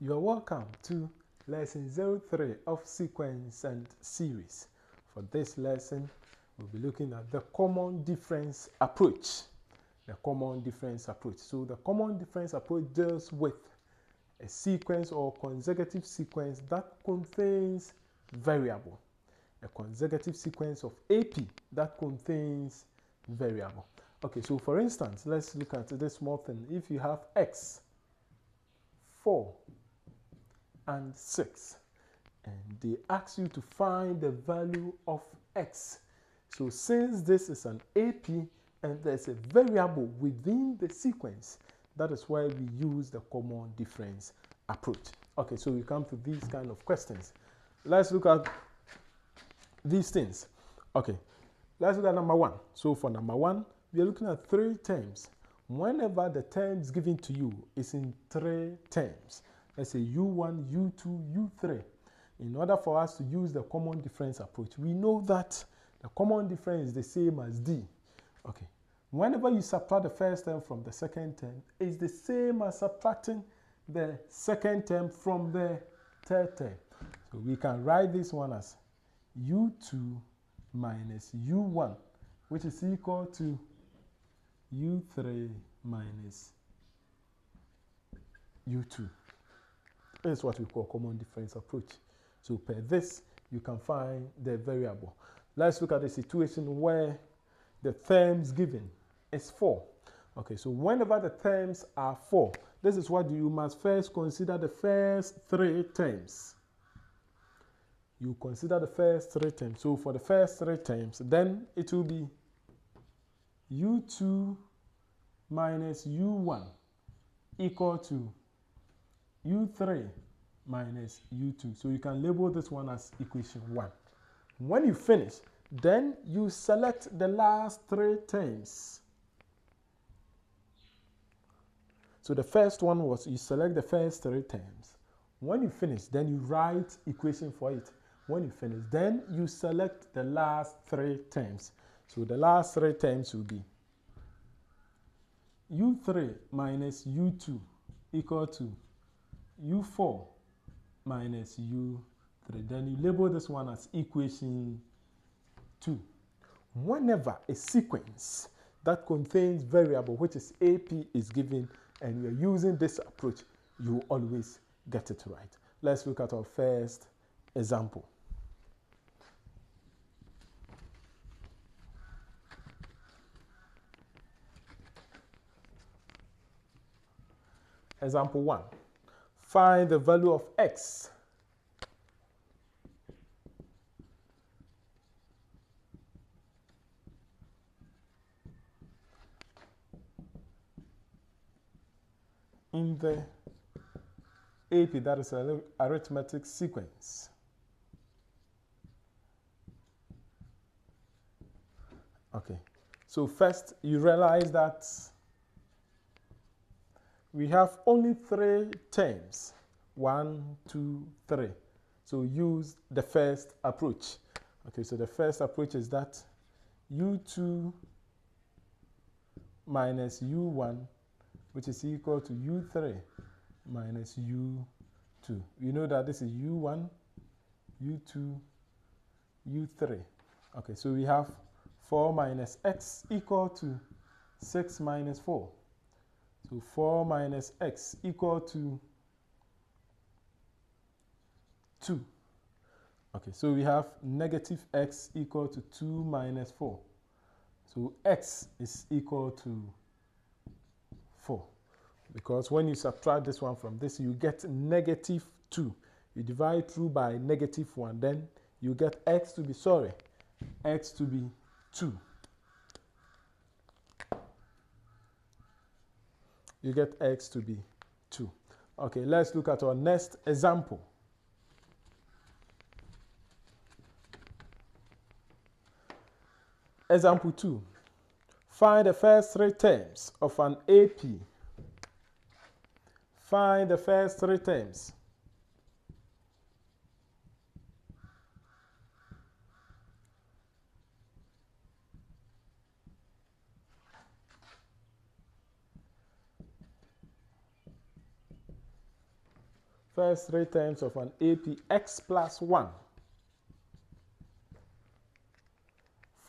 You are welcome to lesson 03 of sequence and series. For this lesson, we'll be looking at the common difference approach. The common difference approach. So the common difference approach deals with a sequence or consecutive sequence that contains variable. A consecutive sequence of AP that contains variable. Okay, so for instance, let's look at this small thing. If you have x, 4, and 6, and they ask you to find the value of x. So since this is an AP and there's a variable within the sequence, that is why we use the common difference approach. Okay, so we come to these kind of questions. Let's look at these things. Okay, let's look at number 1. So for number 1, we are looking at 3 terms. Whenever the terms given to you is in 3 terms, let's say U1, U2, U3. In order for us to use the common difference approach, we know that the common difference is the same as D. Okay. Whenever you subtract the first term from the second term, it's the same as subtracting the second term from the third term. So we can write this one as U2 minus U1, which is equal to U3 minus U2. This is what we call common difference approach. So per this, you can find the variable. Let's look at the situation where the terms given is 4. Okay, so whenever the terms are 4, this is what you must first consider the first 3 terms. You consider the first 3 terms. So for the first 3 terms, then it will be U2 minus U1 equal to U3 minus U2. So you can label this one as equation 1. When you finish, then you select the last 3 terms. So the first one was you select the first 3 terms. When you finish, then you write equation for it. When you finish, then you select the last 3 terms. So the last 3 terms will be U3 minus U2 equal to U4 minus U3. Then you label this one as equation 2. Whenever a sequence that contains variable, which is AP, is given, and you're using this approach, you always get it right. Let's look at our first example. Example 1. Find the value of x in the AP, that is an arithmetic sequence. Okay, so first you realize that we have only 3 terms. 1, 2, 3. So use the first approach. Okay, so the first approach is that U2 minus U1, which is equal to U3 minus U2. We know that this is U1, U2, U3. Okay, so we have 4 minus x equal to 6 minus 4. So 4 minus x equal to 2. Okay, so we have negative x equal to 2 minus 4. So x is equal to 4. Because when you subtract this one from this, you get negative 2. You divide through by negative 1, then you get x to be 2. You get x to be 2. Okay, let's look at our next example. Example 2. Find the first 3 terms of an AP. Find the first 3 terms. first three terms of an AP, x plus 1,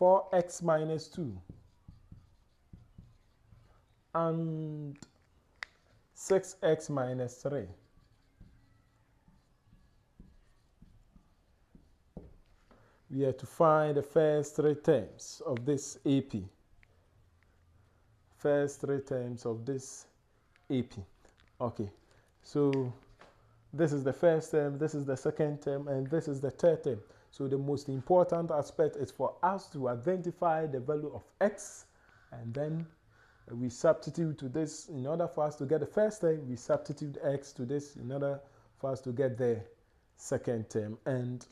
4x minus 2, and 6x minus 3. We have to find the first three terms of this AP. First three terms of this AP. Okay, so this is the first term, this is the second term, and this is the third term. So the most important aspect is for us to identify the value of x, and then we substitute to this. In order for us to get the first term, we substitute x to this in order for us to get the second term and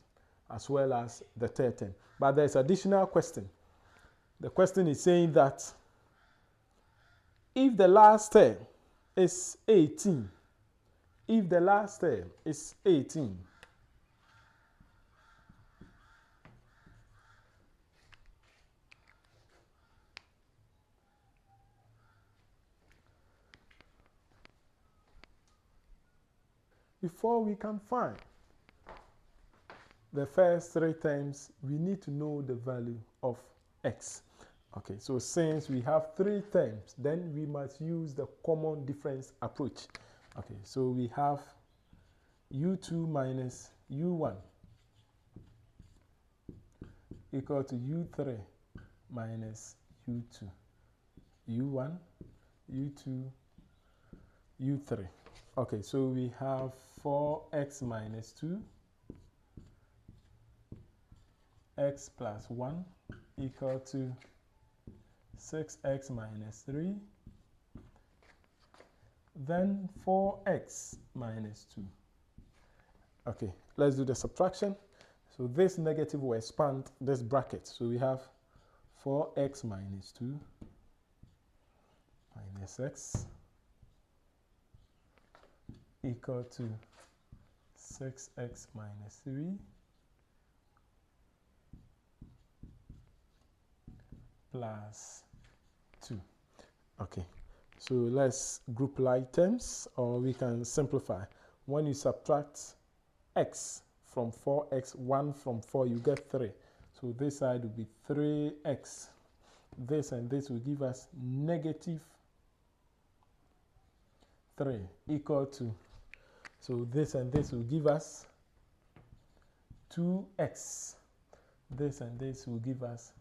as well as the third term. But there's additional question. The question is saying that if the last term is 18, if the last term is 18, before we can find the first three terms, we need to know the value of x. Okay, so since we have three terms, then we must use the common difference approach. Okay, so we have u2 minus u1 equal to u3 minus u2, u1, u2, u3. Okay, so we have 4x minus 2, x plus 1 equal to 6x minus 3, then 4x minus 2. Okay, let's do the subtraction. So this negative will expand this bracket. So we have 4x minus 2 minus x equal to 6x minus 3 plus 2. Okay, so let's group like terms, or we can simplify. When you subtract x from 4x, 1 from 4, you get 3. So this side will be 3x. This and this will give us negative 3 equal to, so this and this will give us 2x. This and this will give us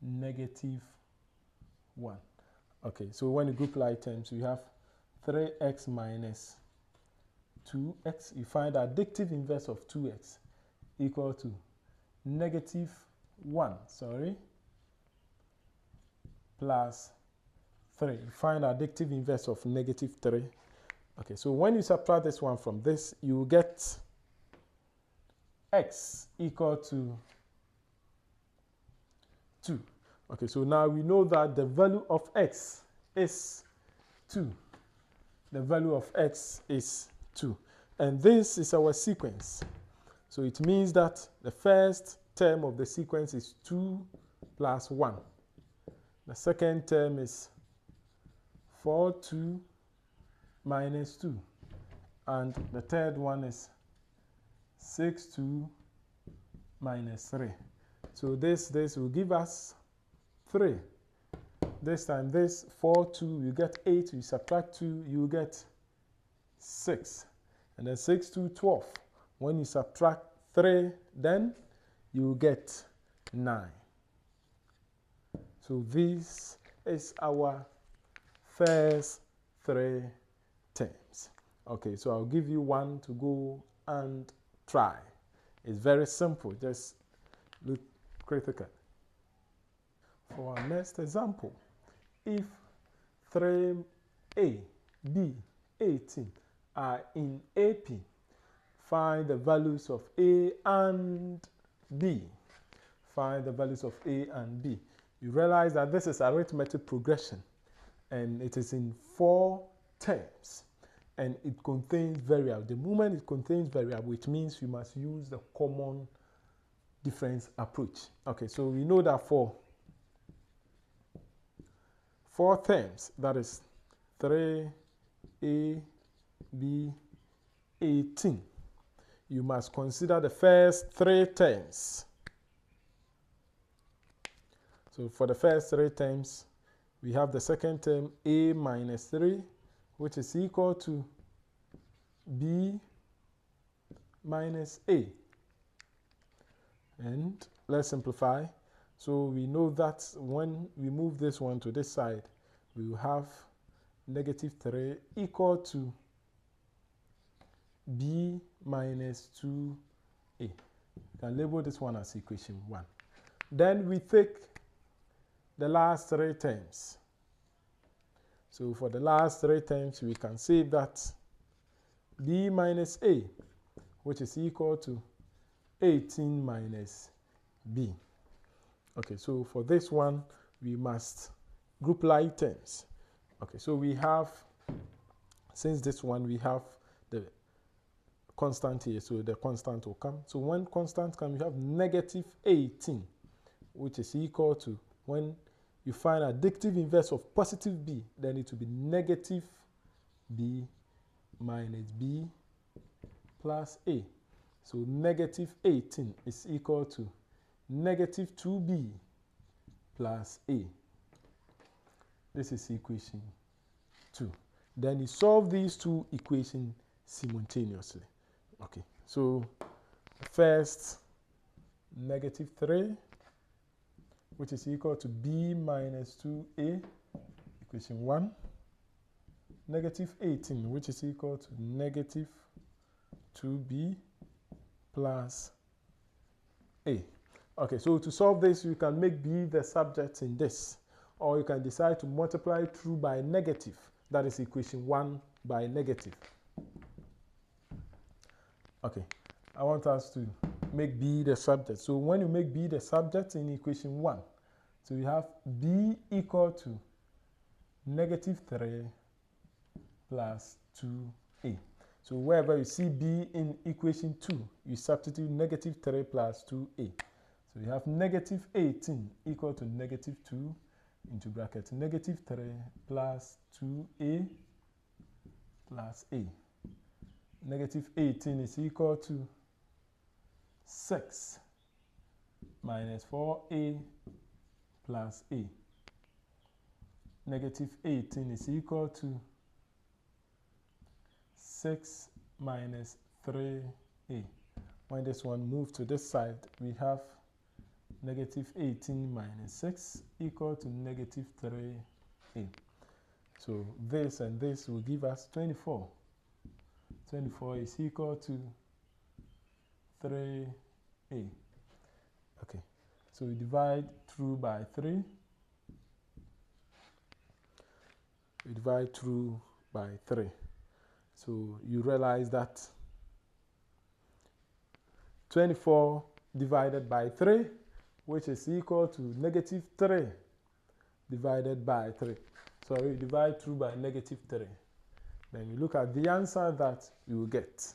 negative 1. Okay, so when you group like terms, we have 3x minus 2x. You find the additive inverse of 2x equal to negative 1, plus 3. You find the additive inverse of negative 3. Okay, so when you subtract this one from this, you get x equal to 2. Okay, so now we know that the value of x is 2. The value of x is 2. And this is our sequence. So it means that the first term of the sequence is 2 plus 1. The second term is 4, 2 minus 2. And the third one is 6, 2 minus 3. So this will give us 3. This time this 4, 2, you get 8, you subtract 2, you get 6. And then 6, 2, 12. When you subtract 3, then you get 9. So this is our first three terms. Okay, so I'll give you one to go and try. It's very simple, just look critical. For our next example, if 3a, b, 18 are in AP, find the values of a and b. Find the values of a and b. You realize that this is arithmetic progression, and it is in 4 terms, and it contains variable. The moment it contains variable, it means you must use the common difference approach. Okay, so we know that for 4 terms, that is 3a, b, 18. You must consider the first 3 terms. So for the first 3 terms, we have the second term a minus 3, which is equal to b minus a. And let's simplify. So we know that when we move this one to this side, we will have negative 3 equal to b minus 2a. You can label this one as equation 1. Then we take the last 3 terms. So for the last 3 terms, we can say that b minus a, which is equal to 18 minus b. Okay, so for this one, we must group like terms. Okay, so we have, since this one, we have the constant here, so the constant will come. So when constant comes, we have negative 18, which is equal to, when you find additive inverse of positive b, then it will be negative b minus b plus a. So negative 18 is equal to negative 2b plus a. This is equation 2. Then you solve these two equations simultaneously. Okay, so first, negative 3, which is equal to b minus 2a, equation 1. Negative 18, which is equal to negative 2b plus a. Okay, so to solve this, you can make b the subject in this, or you can decide to multiply through by negative. That is equation 1 by negative. Okay, I want us to make b the subject. So when you make b the subject in equation 1, so you have b equal to negative 3 plus 2a. So wherever you see b in equation 2, you substitute negative 3 plus 2a. So you have negative 18 equal to negative 2 into bracket negative 3 plus 2a plus a. Negative 18 is equal to 6 minus 4a plus a. Negative 18 is equal to 6 minus 3a. When this one moves to this side, we have negative 18 minus 6 equal to negative 3a. So this and this will give us 24. 24 is equal to 3a. Okay, so we divide through by 3. We divide through by 3. So you realize that 24 divided by 3, which is equal to negative 3 divided by 3. So you divide through by negative 3. Then you look at the answer that you will get.